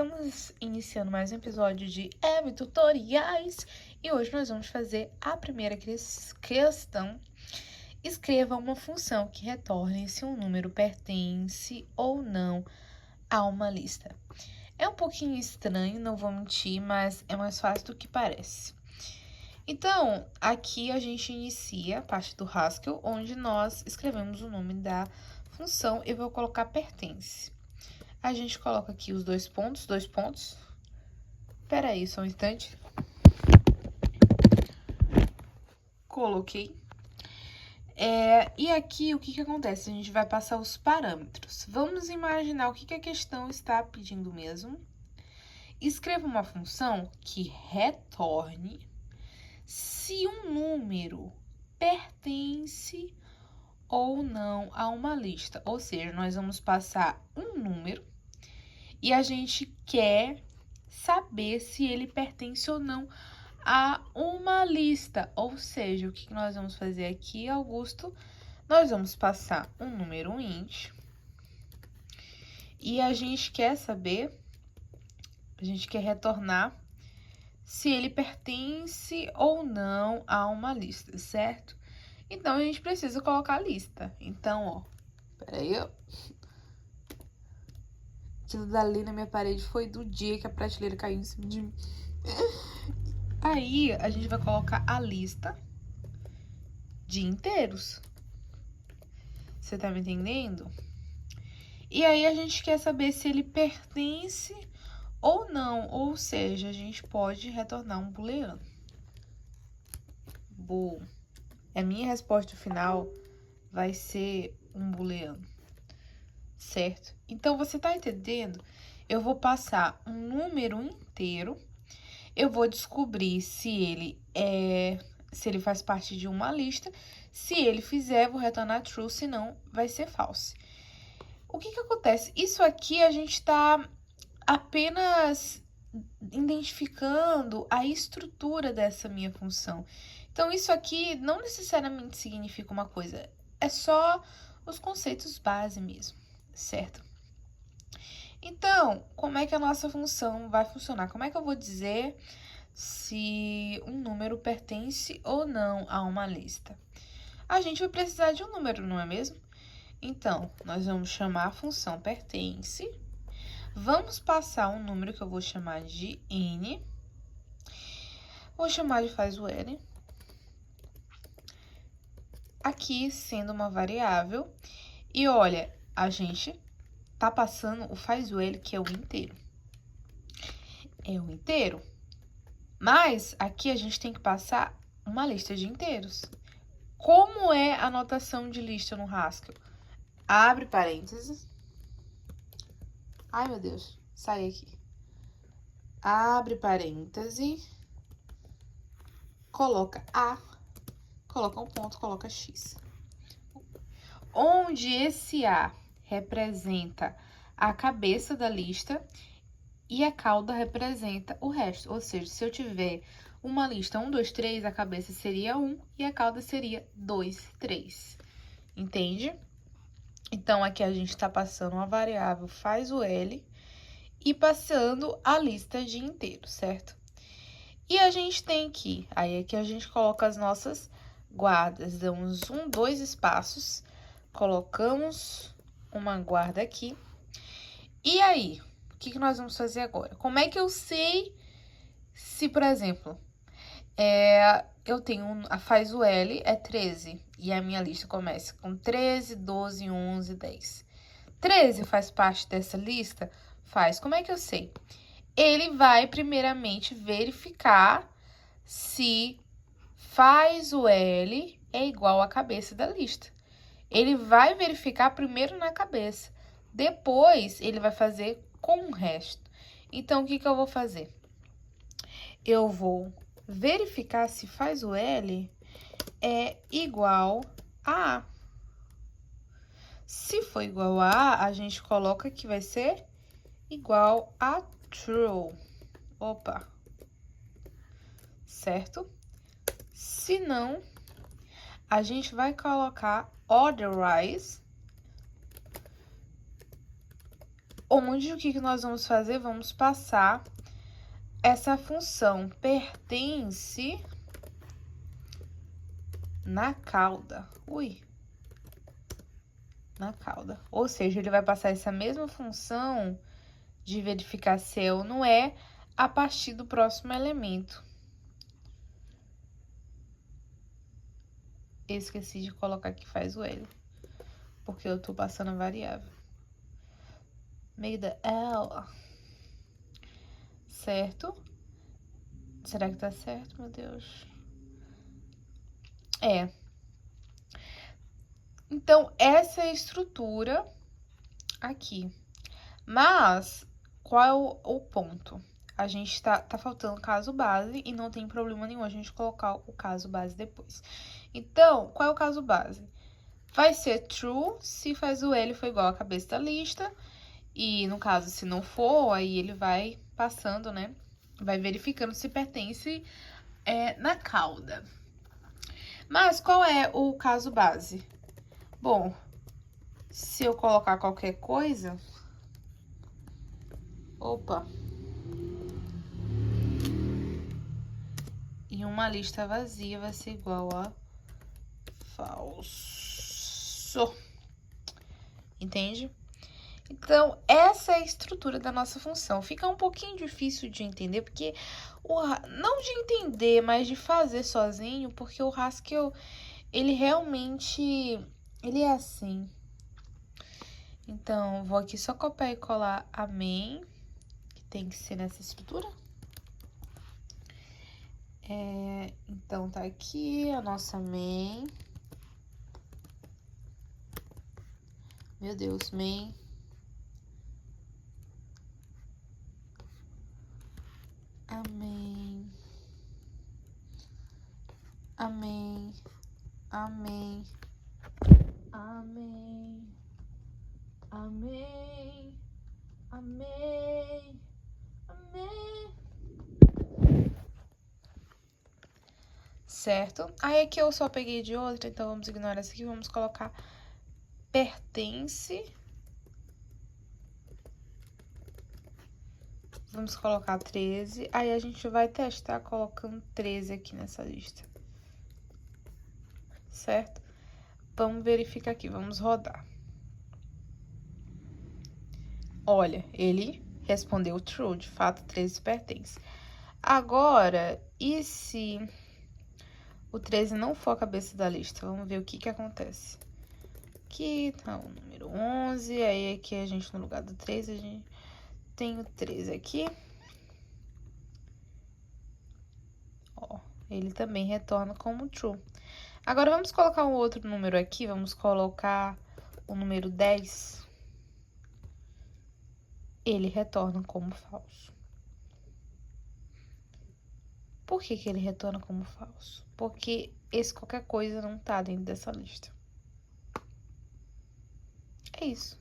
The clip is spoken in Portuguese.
Estamos iniciando mais um episódio de Eve Tutoriais e hoje nós vamos fazer a primeira questão. Escreva uma função que retorne se um número pertence ou não a uma lista. É um pouquinho estranho, não vou mentir, mas é mais fácil do que parece. Então, aqui a gente inicia a parte do Haskell, onde nós escrevemos o nome da função. Eu vou colocar pertence. A gente coloca aqui os dois pontos. Espera aí, só um instante. Coloquei. E aqui, o que acontece? A gente vai passar os parâmetros. Vamos imaginar o que a questão está pedindo mesmo. Escreva uma função que retorne se um número pertence ou não a uma lista. Ou seja, nós vamos passar um número e a gente quer saber se ele pertence ou não a uma lista. Ou seja, o que nós vamos fazer aqui, Augusto? Nós vamos passar um número int e a gente quer saber, a gente quer retornar se ele pertence ou não a uma lista, certo? Então, a gente precisa colocar a lista. Então, ó, peraí, ó. Aquilo dali na minha parede foi do dia que a prateleira caiu em cima de mim. Aí, a gente vai colocar a lista de inteiros. Você tá me entendendo? E aí, a gente quer saber se ele pertence ou não. Ou seja, a gente pode retornar um booleano. Bool. A minha resposta final vai ser um booleano. Certo? Então, você tá entendendo? Eu vou passar um número inteiro, eu vou descobrir se ele faz parte de uma lista. Se ele fizer, vou retornar true, senão vai ser false. O que acontece? Isso aqui a gente tá apenas identificando a estrutura dessa minha função. Então, isso aqui não necessariamente significa uma coisa, é só os conceitos base mesmo. Certo? Então, como é que a nossa função vai funcionar? Como é que eu vou dizer se um número pertence ou não a uma lista? A gente vai precisar de um número, não é mesmo? Então, nós vamos chamar a função pertence, vamos passar um número que eu vou chamar de n, vou chamar de faz o L, aqui sendo uma variável, e olha, a gente tá passando o faz o L, que é o inteiro. É o inteiro. Mas aqui a gente tem que passar uma lista de inteiros. Como é a notação de lista no Haskell? Abre parênteses. Ai, meu Deus, sai aqui. Abre parêntese. Coloca A. Coloca um ponto, coloca X. Onde esse A representa a cabeça da lista e a cauda representa o resto. Ou seja, se eu tiver uma lista 1, 2, 3, a cabeça seria 1 e a cauda seria 2, 3. Entende? Então, aqui a gente está passando uma variável faz o L e passando a lista de inteiros, certo? E a gente tem aqui, aí aqui a gente coloca as nossas guardas, damos 2 espaços, colocamos uma guarda aqui. E aí, o que nós vamos fazer agora? Como é que eu sei se, por exemplo, eu tenho a faz o L é 13 e a minha lista começa com 13, 12, 11, 10. 13 faz parte dessa lista? Faz. Como é que eu sei? Ele vai primeiramente verificar se faz o L é igual à cabeça da lista. Ele vai verificar primeiro na cabeça. Depois, ele vai fazer com o resto. Então, o que eu vou fazer? Eu vou verificar se faz o L é igual a A. Se for igual a A, a gente coloca que vai ser igual a true. Opa. Certo? Se não, a gente vai colocar otherwise onde o que nós vamos fazer? Vamos passar essa função pertence na cauda. Na cauda. Ou seja, ele vai passar essa mesma função de verificar se é ou não é a partir do próximo elemento. Esqueci de colocar que faz o L, porque eu tô passando a variável. Meio da L. Certo? Será que tá certo, meu Deus? É. Então, essa é a estrutura aqui. Mas, qual é o ponto? A gente tá faltando caso base e não tem problema nenhum a gente colocar o caso base depois. Então, qual é o caso base? Vai ser true se faz o L for igual à cabeça da lista. E, no caso, se não for, aí ele vai passando, né? Vai verificando se pertence na cauda. Mas qual é o caso base? Bom, se eu colocar qualquer coisa... Opa! E uma lista vazia vai ser igual a falso. Entende? Então, essa é a estrutura da nossa função. Fica um pouquinho difícil de entender, porque... não de entender, mas de fazer sozinho, porque o Haskell, ele realmente... ele é assim. Então, vou aqui só copiar e colar a main, que tem que ser nessa estrutura. Então, tá aqui a nossa main. Meu Deus, main. Amém. Amém. Amém. Amém. Amém. Amém. Amém. Certo? Aí aqui eu só peguei de outra, então vamos ignorar essa aqui. Vamos colocar pertence. Vamos colocar 13. Aí a gente vai testar colocando 13 aqui nessa lista. Certo? Vamos verificar aqui, vamos rodar. Olha, ele respondeu true, de fato 13 pertence. Agora, e se o 13 não for a cabeça da lista? Vamos ver o que acontece. Aqui tá o número 11, aí aqui a gente, no lugar do 13, a gente tem o 13 aqui. Ó, ele também retorna como true. Agora, vamos colocar um outro número aqui, vamos colocar o número 10. Ele retorna como falso. Por que ele retorna como falso? Porque esse qualquer coisa não tá dentro dessa lista. É isso.